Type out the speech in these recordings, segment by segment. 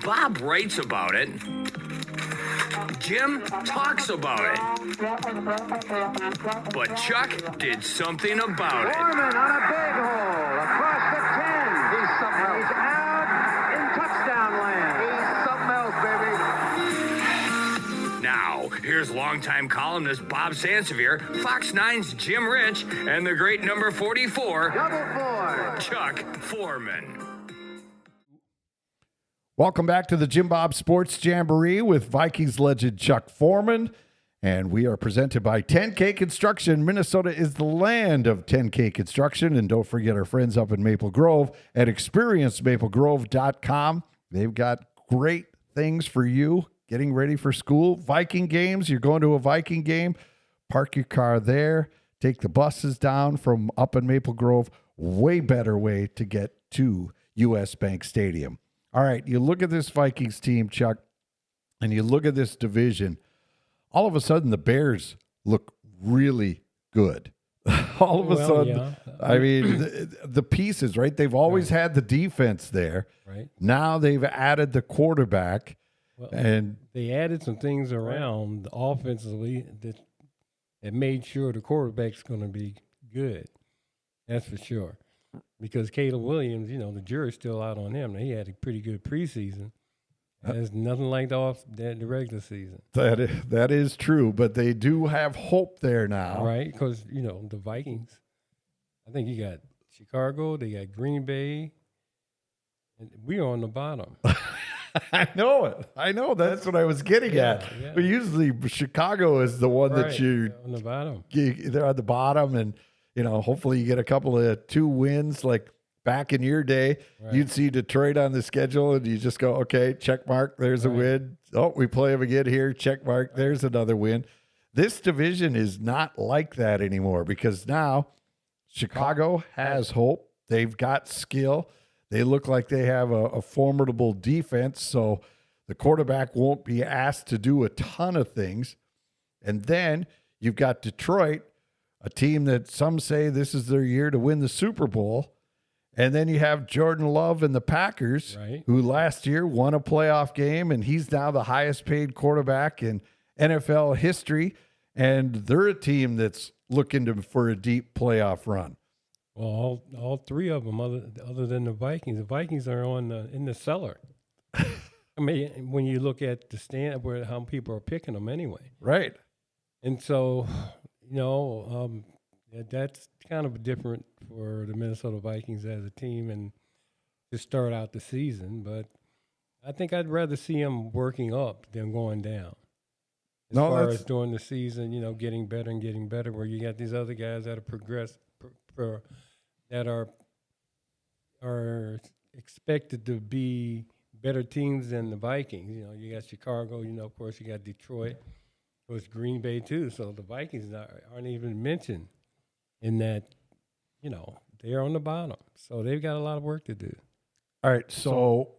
Bob writes about it. Jim talks about it. But Chuck did something about it. Foreman on a big hole across the 10. He's something else. He's out in touchdown land. He's something else, baby. Now, here's longtime columnist Bob Sansevier, Fox 9's Jim Rich, and the great number 44, Double 4. Chuck Foreman. Welcome back to the Jim Bob Sports Jamboree with Vikings legend Chuck Foreman. And we are presented by 10K Construction. Minnesota is the land of 10K Construction. And don't forget our friends up in Maple Grove at experiencemaplegrove.com. They've got great things for you getting ready for school. Viking games, you're going to a Viking game, park your car there, take the buses down from up in Maple Grove. Way better way to get to U.S. Bank Stadium. All right, you look at this Vikings team, Chuck, and you look at this division. All of a sudden, the Bears look really good. All of a sudden, yeah. I mean, the pieces, right? They've always had the defense there. Right. Now they've added the quarterback. Well, and they added some things around offensively that made sure the quarterback's going to be good. That's for sure. Because Caleb Williams, the jury's still out on him. He had a pretty good preseason. There's nothing like the regular season. That is true, but they do have hope there now. Right, because, the Vikings, I think you got Chicago, they got Green Bay, and we're on the bottom. I know it. I know. That's what I was getting at. Yeah. But usually Chicago is the one that you're on the bottom. They're on the bottom, and hopefully you get a couple of 2 wins like back in your day. Right. You'd see Detroit on the schedule, and you just go, okay, check mark, there's a win. Oh, we play them again here, check mark, there's another win. This division is not like that anymore because now Chicago has hope. They've got skill. They look like they have a formidable defense, so the quarterback won't be asked to do a ton of things. And then you've got Detroit, a team that some say this is their year to win the Super Bowl. And then you have Jordan Love and the Packers, who last year won a playoff game, and he's now the highest paid quarterback in NFL history. And they're a team that's looking for a deep playoff run. Well, all three of them, other than the Vikings are in the cellar. I mean, when you look at the stand, how people are picking them anyway. Right. And so, that's kind of different for the Minnesota Vikings as a team and to start out the season. But I think I'd rather see them working up than going down. As far as during the season, getting better and getting better, where you got these other guys that are that are expected to be better teams than the Vikings. You got Chicago, of course you got Detroit, of course Green Bay too. So the Vikings aren't even mentioned in that, they're on the bottom. So they've got a lot of work to do. All right, so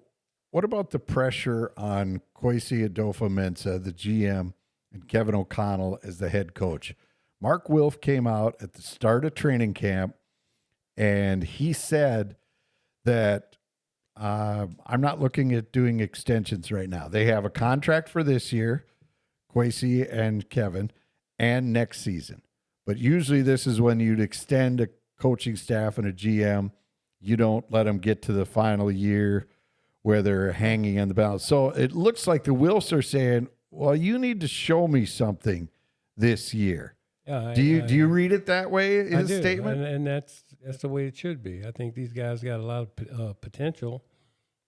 what about the pressure on Kwesi Adofo-Mensah, the GM, and Kevin O'Connell as the head coach? Mark Wilf came out at the start of training camp, and he said that I'm not looking at doing extensions right now. They have a contract for this year, Kwesi and Kevin, and next season. But usually this is when you'd extend a coaching staff and a GM. You don't let them get to the final year where they're hanging on the balance. So it looks like the Wilfs are saying, well, you need to show me something this year. Yeah, do you read it that way, his statement? And that's the way it should be. I think these guys got a lot of potential.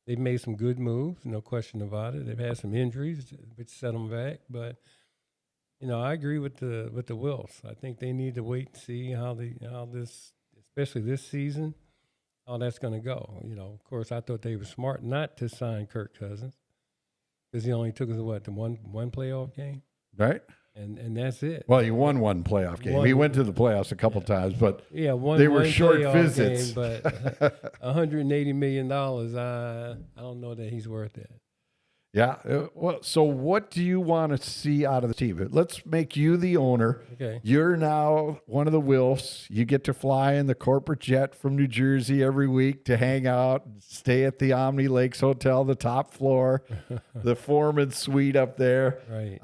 They've made some good moves, no question about it. They've had some injuries, which set them back. But, I agree with the Wilfs. I think they need to wait and see how this, especially this season, how that's going to go. Of course, I thought they were smart not to sign Kirk Cousins because he only took us, the one playoff game? Right. And that's it. Well, he won one playoff game. He went to the playoffs a couple times, but they were short visits. Game, but $180 million, I don't know that he's worth that. Yeah. Well, so what do you want to see out of the team? Let's make you the owner. Okay. You're now one of the Wilfs. You get to fly in the corporate jet from New Jersey every week to hang out, stay at the Omni Lakes Hotel, the top floor, the foreman suite up there. Right.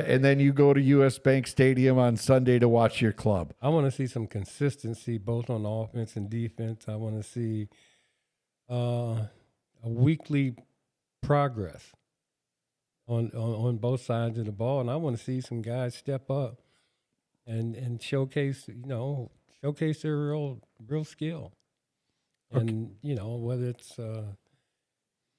And then you go to U.S. Bank Stadium on Sunday to watch your club. I want to see some consistency both on offense and defense. I want to see a weekly progress on both sides of the ball, and I want to see some guys step up and showcase their real skill. Okay. And whether it's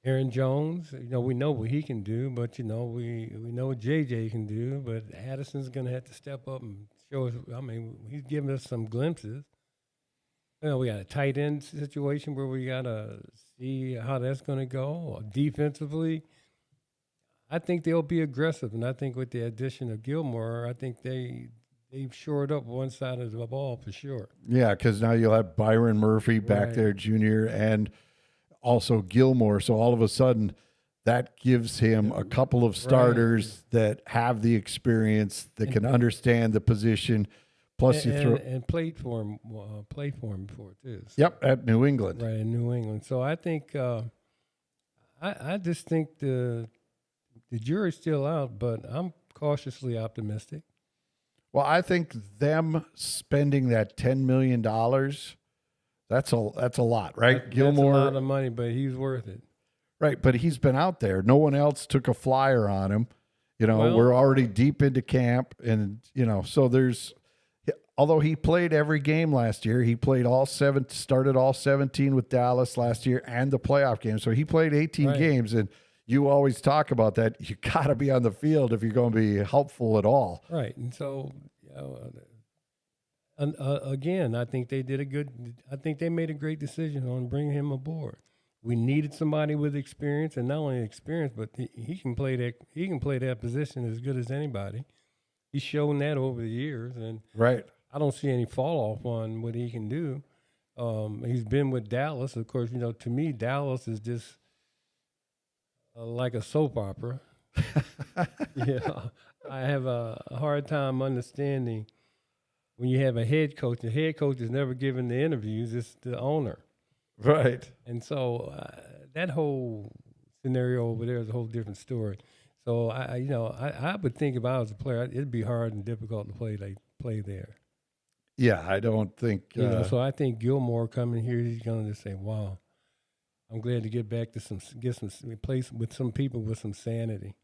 Aaron Jones, we know what he can do, but we know what JJ can do, but Addison's going to have to step up and show us. I mean, he's giving us some glimpses. We got a tight end situation where we got to see how that's going to go. Defensively, I think they'll be aggressive, and I think with the addition of Gilmore, I think they've shored up one side of the ball for sure. Yeah, because now you'll have Byron Murphy back Right. there, junior, and also Gilmore. So all of a sudden, that gives him a couple of starters that have the experience, that can understand the position. Plus, you throw and played for him before too. So, yep at New England. right, in New England. So I think I just think the jury's still out, but I'm cautiously optimistic. Well, I think them spending that $10 million, that's a lot, right? Gilmore, That's a lot of money, but he's worth it. right? But he's been out there. No one else took a flyer on him. Well- We're already deep into camp, and so there's. Although he played every game last year, he played started all 17 with Dallas last year and the playoff game. So he played 18 Right. games, and you always talk about that. You got to be on the field if you're going to be helpful at all. Right, and so again, I think they made a great decision on bringing him aboard. We needed somebody with experience, and not only experience, but he can play that. He can play that position as good as anybody. He's shown that over the years, and Right. I don't see any fall off on what he can do. He's been with Dallas, of course. To me, Dallas is just like a soap opera. I have a hard time understanding when you have a head coach. The head coach is never given the interviews; it's the owner. Right. And so that whole scenario over there is a whole different story. So I would think if I was a player, it'd be hard and difficult to play there. Yeah, I don't think. So I think Gilmore coming here, he's going to just say, "Wow, I'm glad to get back to get some place with some people with some sanity,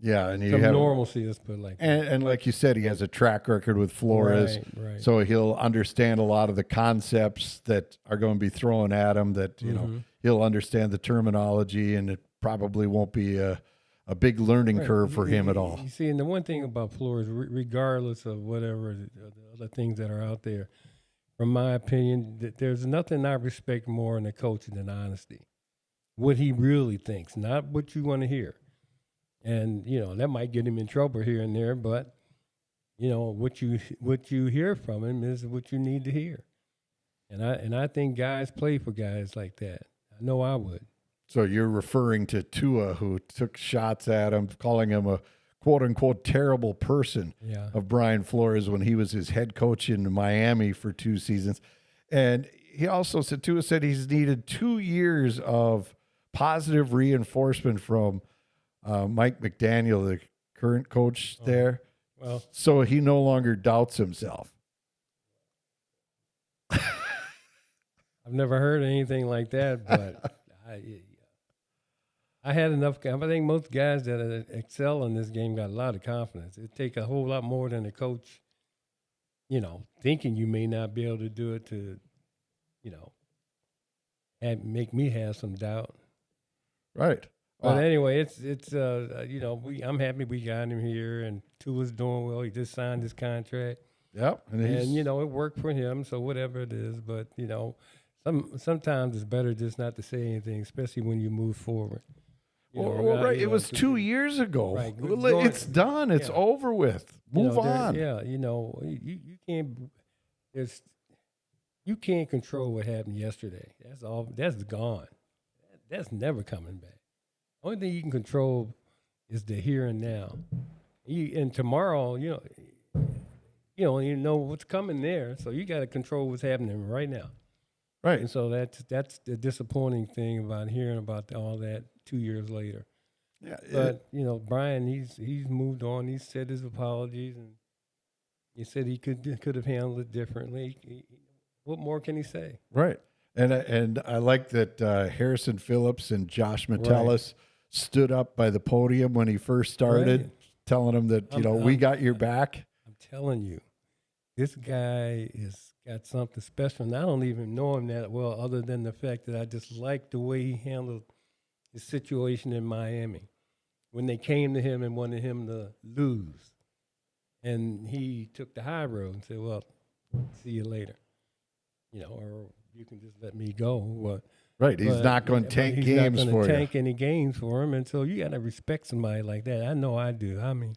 yeah, and you some have normalcy." Let's put it like that. and like you said, he has a track record with Flores, Right. so he'll understand a lot of the concepts that are going to be thrown at him. That he'll understand the terminology, and it probably won't be a big learning curve for him at all. You see, and the one thing about Flores, regardless of whatever the other things that are out there, from my opinion, there's nothing I respect more in a coach than honesty. What he really thinks, not what you want to hear. And, that might get him in trouble here and there, but, what you hear from him is what you need to hear. And I think guys play for guys like that. I know I would. So you're referring to Tua, who took shots at him, calling him a quote-unquote terrible person of Brian Flores when he was his head coach in Miami for 2 seasons. And he also said, Tua said he's needed 2 years of positive reinforcement from Mike McDaniel, the current coach there. Well, So he no longer doubts himself. I've never heard anything like that, but I had enough. I think most guys that excel in this game got a lot of confidence. It take a whole lot more than a coach, thinking you may not be able to do it to, make me have some doubt. Right. But anyway, I'm happy we got him here, and Tua's doing well. He just signed his contract, Yep. And he's, and it worked for him. So whatever it is, but sometimes it's better just not to say anything, especially when you move forward. right. It was 2 years ago. Right. It's done. It's over with. Move on. You can't. You can't control what happened yesterday. That's all. That's gone. That's never coming back. Only thing you can control is the here and now. And tomorrow, you don't even know what's coming there, so you got to control what's happening right now. Right. And so that's the disappointing thing about hearing about all that 2 years later. Yeah. But Brian, he's moved on. He's said his apologies, and he said he could have handled it differently. What more can he say? Right. And I like that Harrison Phillips and Josh Metellus stood up by the podium when he first started, telling him that, we got your back. I'm telling you, this guy is got something special. And I don't even know him that well, other than the fact that I just like the way he handled the situation in Miami when they came to him and wanted him to lose. And he took the high road and said, well, see you later. Or you can just let me go. Right. He's not going to tank games for you. He's not going to tank any games for him. And so you got to respect somebody like that. I know I do. I mean,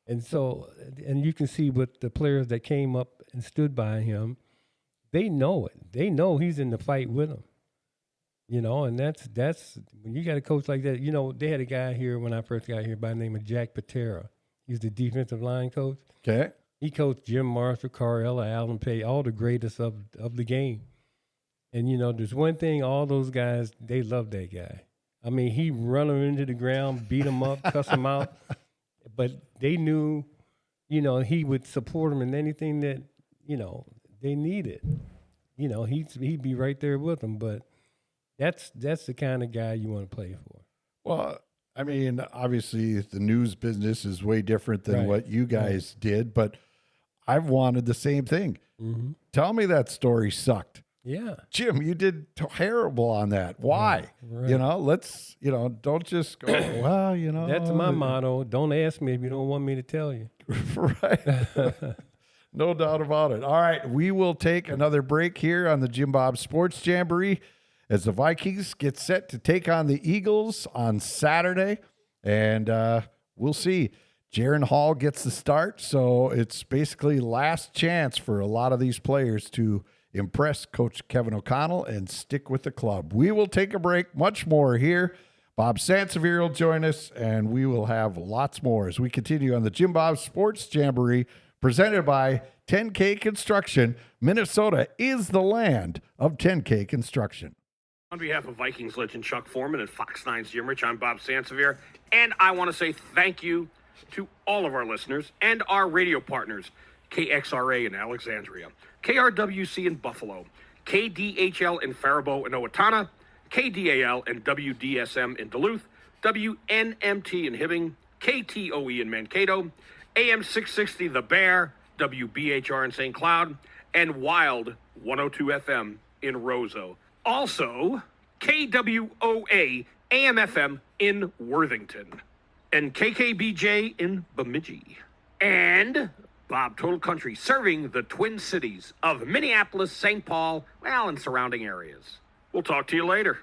and you can see with the players that came up and stood by him, they know it. They know he's in the fight with them. And that's when you got a coach like that. They had a guy here when I first got here by the name of Jack Patera. He's the defensive line coach. Okay. He coached Jim Marshall, Carella, Allen Pay, all the greatest of the game. And, there's one thing, all those guys, they love that guy. I mean, he run them into the ground, beat them up, cuss them out. But they knew, he would support them in anything that, they needed. He'd be right there with them. But that's the kind of guy you want to play for. Well, I mean, obviously the news business is way different than what you guys did, but I've wanted the same thing. Mm-hmm. Tell me that story sucked. Yeah. Jim, you did terrible on that. Why? Right. Let's, don't just go, well, That's my motto. Don't ask me if you don't want me to tell you. Right. No doubt about it. All right. We will take another break here on the Jim Bob Sports Jamboree as the Vikings get set to take on the Eagles on Saturday. And we'll see. Jaron Hall gets the start, so it's basically last chance for a lot of these players to impress Coach Kevin O'Connell and stick with the club. We will take a break. Much more here. Bob Sansevier will join us, and we will have lots more as we continue on the Jim Bob Sports Jamboree presented by 10K Construction. Minnesota is the land of 10K Construction. On behalf of Vikings legend Chuck Foreman and Fox 9's Jim Rich, I'm Bob Sansevier, and I want to say thank you to all of our listeners and our radio partners, KXRA in Alexandria, KRWC in Buffalo, KDHL in Faribault and Owatonna, KDAL and WDSM in Duluth, WNMT in Hibbing, KTOE in Mankato, AM 660 The Bear, WBHR in St. Cloud, and Wild 102 FM in Roseau. Also, KWOA AM FM in Worthington, and KKBJ in Bemidji, and Bob Total Country serving the Twin Cities of Minneapolis, St. Paul, and surrounding areas. We'll talk to you later.